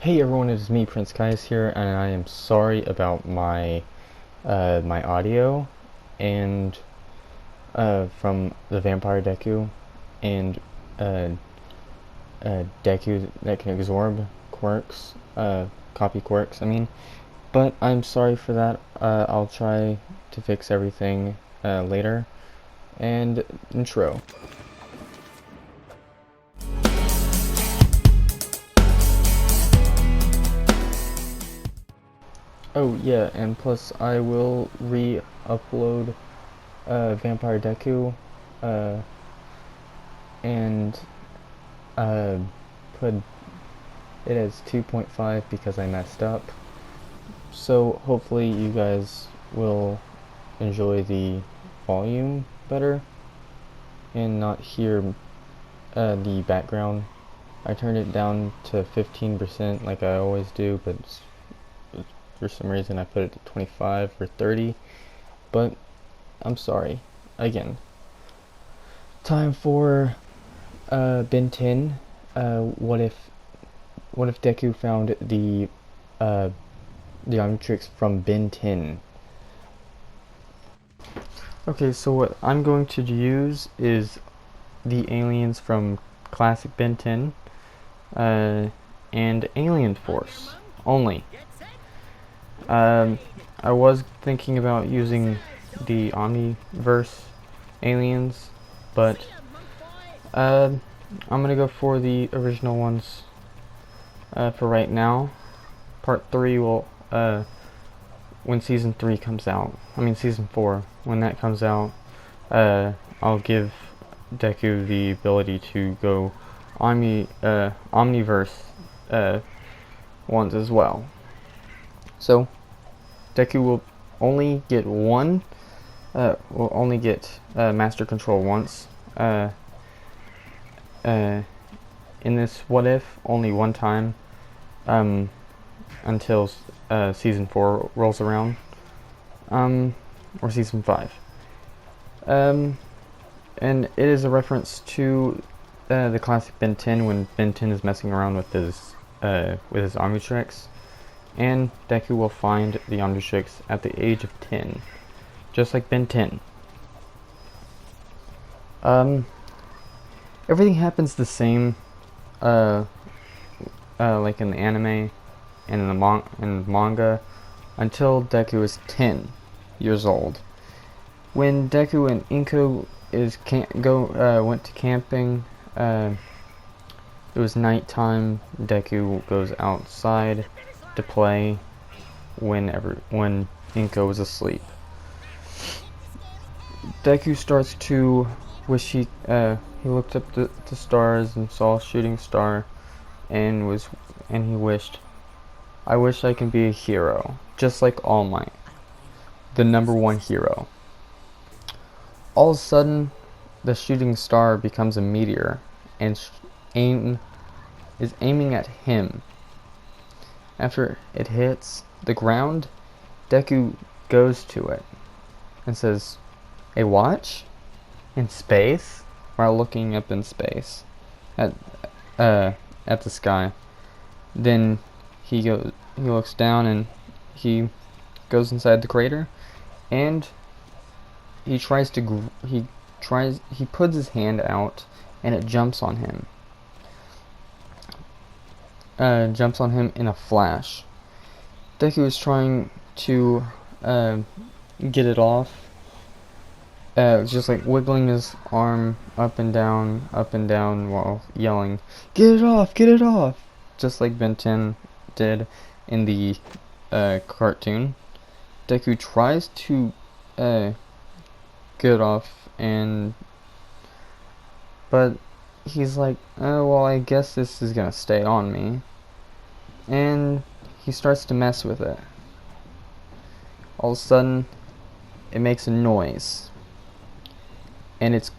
Hey everyone, it is me, Prince Caius here, and I am sorry about my my audio and from the Vampire Deku and uh, Deku that can absorb quirks, copy quirks. But I'm sorry for that. I'll try to fix everything later. And intro. Oh yeah, and plus I will re-upload Vampire Deku uh, and uh, put it as 2.5 because I messed up. So hopefully you guys will enjoy the volume better and not hear the background. I turned it down to 15% like I always do, but for some reason I put it to 25 or 30. But I'm sorry. Again. Time for Ben 10. What if Deku found the Omnitrix from Ben 10? Okay, so what I'm going to use is the aliens from classic Ben 10 and Alien Force only. I was thinking about using the Omniverse aliens, but I'm gonna go for the original ones for right now. Part 3 will when season 3 comes out. Season 4. When that comes out, I'll give Deku the ability to go Omniverse ones as well. So Deku will only get Master Control once. In this what if, only one time until season 4 rolls around, or season 5. And it is a reference to the classic Ben 10 when Ben 10 is messing around with his Omnitrix, and Deku will find the Omnitrix at the age of 10, just like Ben 10. Everything happens the same, like in the anime and in the manga, until Deku is 10 years old. When Deku and Inko went to camping, it was nighttime. Deku goes outside to play when Inko was asleep. Deku starts to wish he looked up the stars and saw a shooting star, and he wished, I wish I can be a hero, just like All Might, the #1 hero. All of a sudden, the shooting star becomes a meteor and is aiming at him. After it hits the ground, Deku goes to it and says, "A watch? In space?" while looking up in space at the sky. Then he looks down and he goes inside the crater, and he puts his hand out and it jumps on him. Jumps on him in a flash. Deku is trying to get it off. Just like wiggling his arm up and down while yelling, "Get it off! Get it off!" Just like Ben 10 did in the cartoon. Deku tries to get it off, but he's like, "Oh, well, I guess this is gonna stay on me." And he starts to mess with it. All of a sudden, it makes a noise. And it's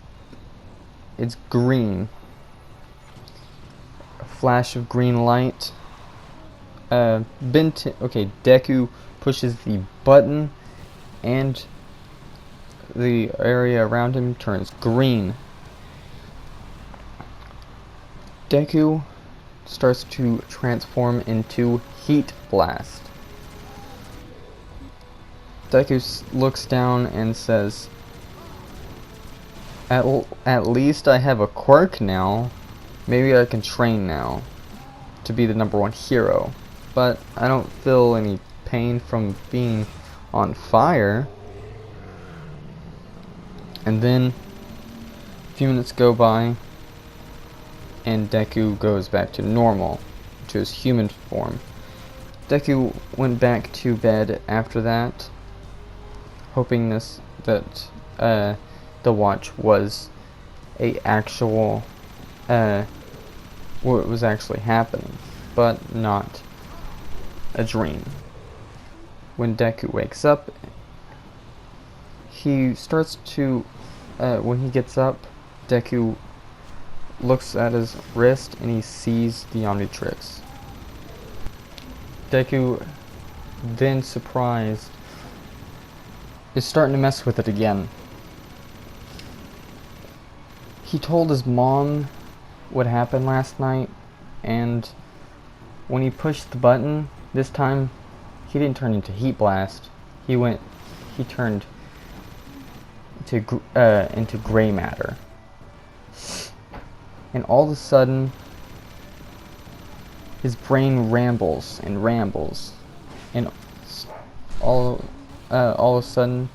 green. A flash of green light. Deku pushes the button, and the area around him turns green. Deku starts to transform into Heat Blast. Deku looks down and says, At least I have a quirk now. Maybe I can train now to be the #1 hero. But I don't feel any pain from being on fire. And then a few minutes go by and Deku goes back to normal, to his human form. Deku went back to bed after that, hoping that the watch was what was actually happening, but not a dream. When Deku wakes up, he starts to, when he gets up, Deku looks at his wrist and he sees the Omnitrix. Deku, then surprised, is starting to mess with it again. He told his mom what happened last night, and when he pushed the button, this time he didn't turn into Heat Blast. He turned into gray matter. And all of a sudden, his brain rambles and rambles, and all of a sudden,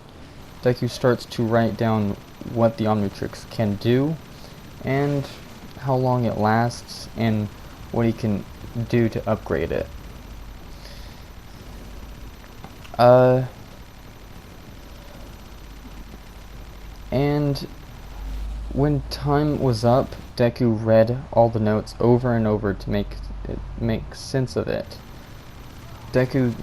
Deku starts to write down what the Omnitrix can do, and how long it lasts, and what he can do to upgrade it. And when time was up, Deku read all the notes over and over to make sense of it. Deku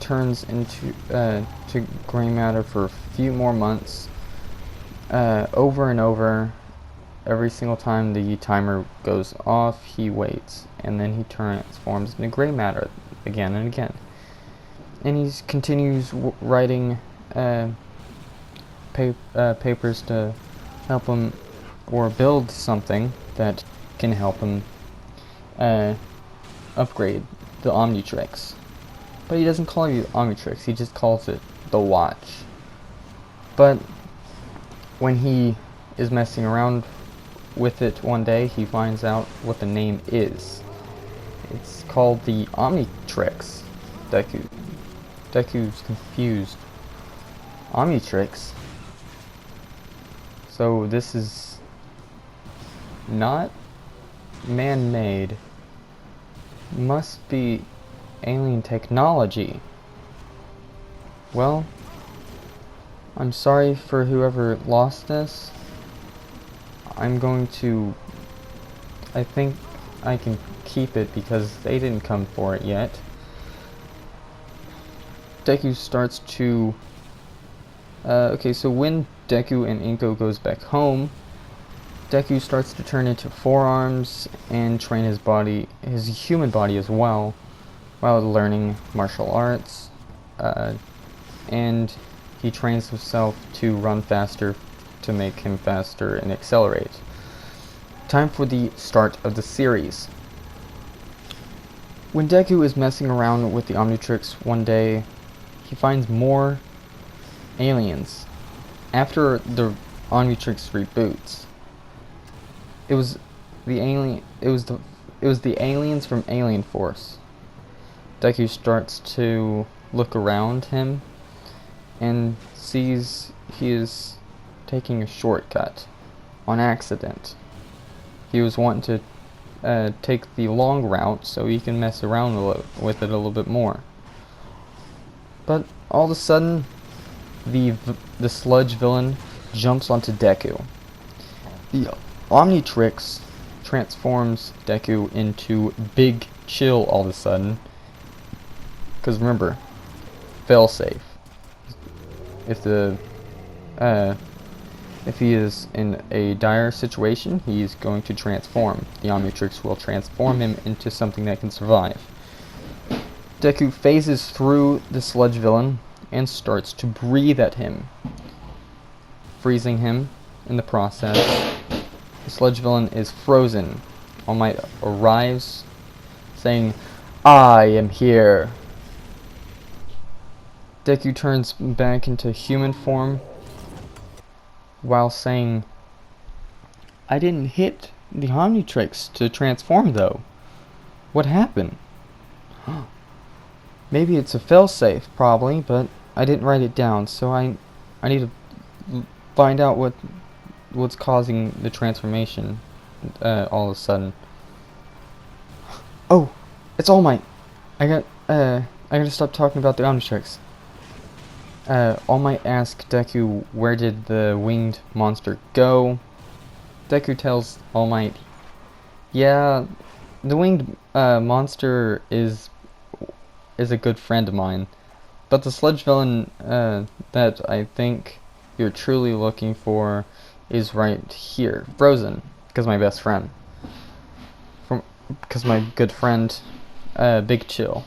turns into to gray matter for a few more months, over and over. Every single time the timer goes off, he waits, and then he transforms into gray matter again and again. And he continues writing papers to help him, or build something that can help him upgrade the Omnitrix. But he doesn't call it the Omnitrix, he just calls it the Watch. But when he is messing around with it one day, he finds out what the name is. It's called the Omnitrix. Deku's confused. Omnitrix? So this is not man-made. Must be alien technology. Well, I'm sorry for whoever lost this. I think I can keep it because they didn't come for it yet. Deku starts to... okay, so when Deku and Inko goes back home, Deku starts to turn into forearms and train his human body as well, while learning martial arts, and he trains himself to run faster to make him faster and accelerate. Time for the start of the series. When Deku is messing around with the Omnitrix one day, he finds more aliens. After the Omnitrix reboots, it was the aliens from Alien Force. Deku starts to look around him and sees he is taking a shortcut on accident. He was wanting to take the long route so he can mess around with it a little bit more. But all of a sudden, the sludge villain jumps onto Deku. The Omnitrix transforms Deku into Big Chill all of a sudden. Because remember, failsafe. If he is in a dire situation, he's going to transform. The Omnitrix will transform him into something that can survive. Deku phases through the sludge villain and starts to breathe at him, freezing him in the process. The sludge villain is frozen. All Might arrives saying, "I am here." Deku turns back into human form while saying, "I didn't hit the Omnitrix to transform though. What happened?" Maybe it's a failsafe, probably, but I didn't write it down, so I need to find out what's causing the transformation all of a sudden. Oh, it's All Might. I gotta stop talking about the Omnitrix. All Might asks Deku where did the winged monster go. Deku tells All Might, yeah, the winged monster is a good friend of mine, but the sludge villain that I think you're truly looking for is right here, frozen, because my best friend. Because my good friend, Big Chill.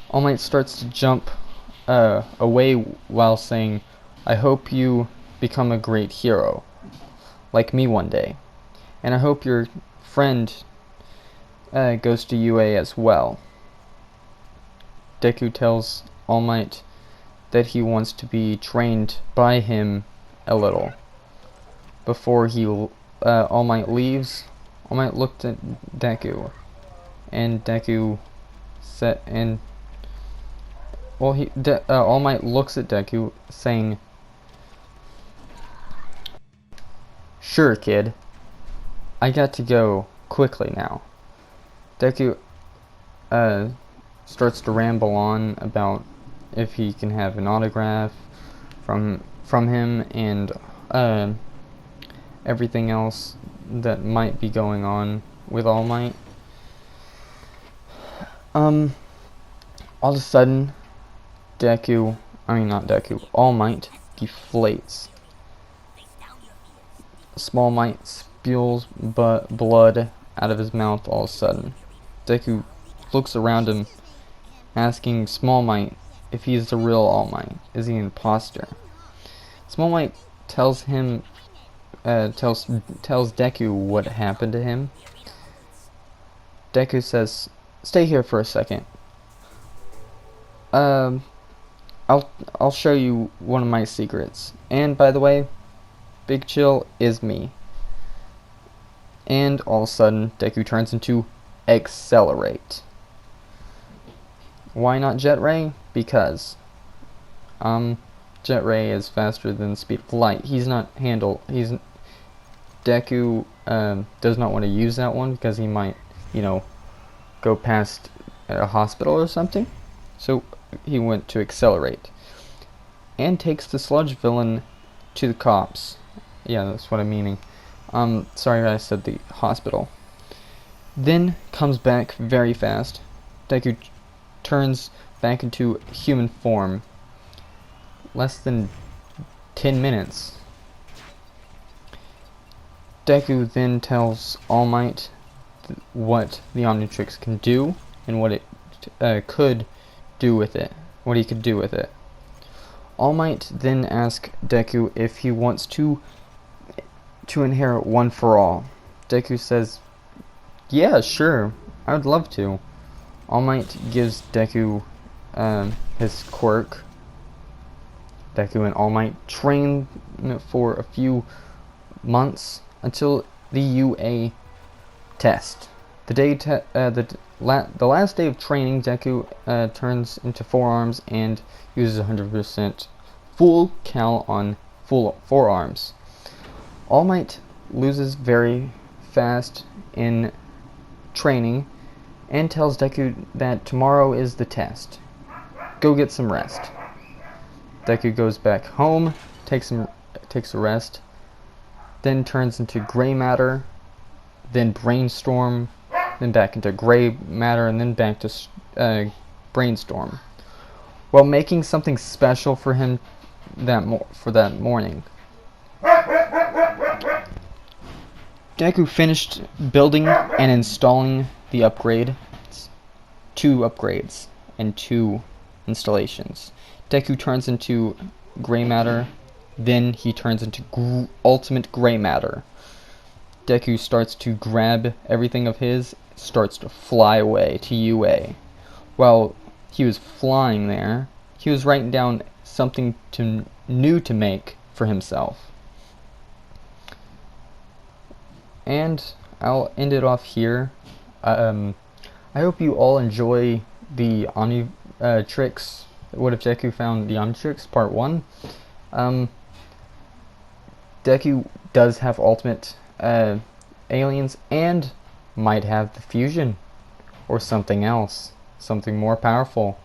All Might starts to jump away while saying, I hope you become a great hero, like me one day. And I hope your friend goes to UA as well. Deku tells All Might that he wants to be trained by him a little. Before All Might leaves, All Might looked at Deku, and Deku said, All Might looks at Deku, saying, "Sure, kid. I got to go quickly now." Deku starts to ramble on about if he can have an autograph from him and everything else that might be going on with All Might. All of a sudden, All Might deflates. Small Might spews blood out of his mouth all of a sudden. Deku looks around him, asking Small Might if he is the real All Might. Is he an imposter? Small Might tells Deku what happened to him. Deku says, "Stay here for a second. I'll show you one of my secrets. And by the way, Big Chill is me." And all of a sudden, Deku turns into Accelerate. Why not Jet Ray? Because Jet Ray is faster than the speed of light. Deku does not want to use that one because he might, go past a hospital or something. So he went to Accelerate and takes the sludge villain to the cops. Yeah, that's what I'm meaning. Sorry I said the hospital. Then comes back very fast. Deku turns back into human form. Less than 10 minutes. Deku then tells All Might what the Omnitrix can do and what it could do with it. What he could do with it. All Might then asks Deku if he wants to inherit One for All. Deku says, "Yeah, sure, I would love to." All Might gives Deku his quirk. Deku and All Might train for a few months until the UA test. The last day of training, Deku turns into forearms and uses 100% full cal on full forearms. All Might loses very fast in training and tells Deku that tomorrow is the test. Go get some rest. Deku goes back home, takes a rest, then turns into gray matter, then brainstorm, then back into gray matter, and then back to brainstorm, while making something special for him for that morning. Deku finished building and installing the upgrade. 2 upgrades and 2 installations. Deku turns into gray matter, then he turns into ultimate gray matter. Deku starts to grab everything of his, starts to fly away to UA. While he was flying there, he was writing down something new to make for himself. And I'll end it off here. I hope you all enjoy the Omnitrix. What if Deku found the Omnitrix Part 1? Deku does have ultimate aliens and might have the fusion or something else, something more powerful.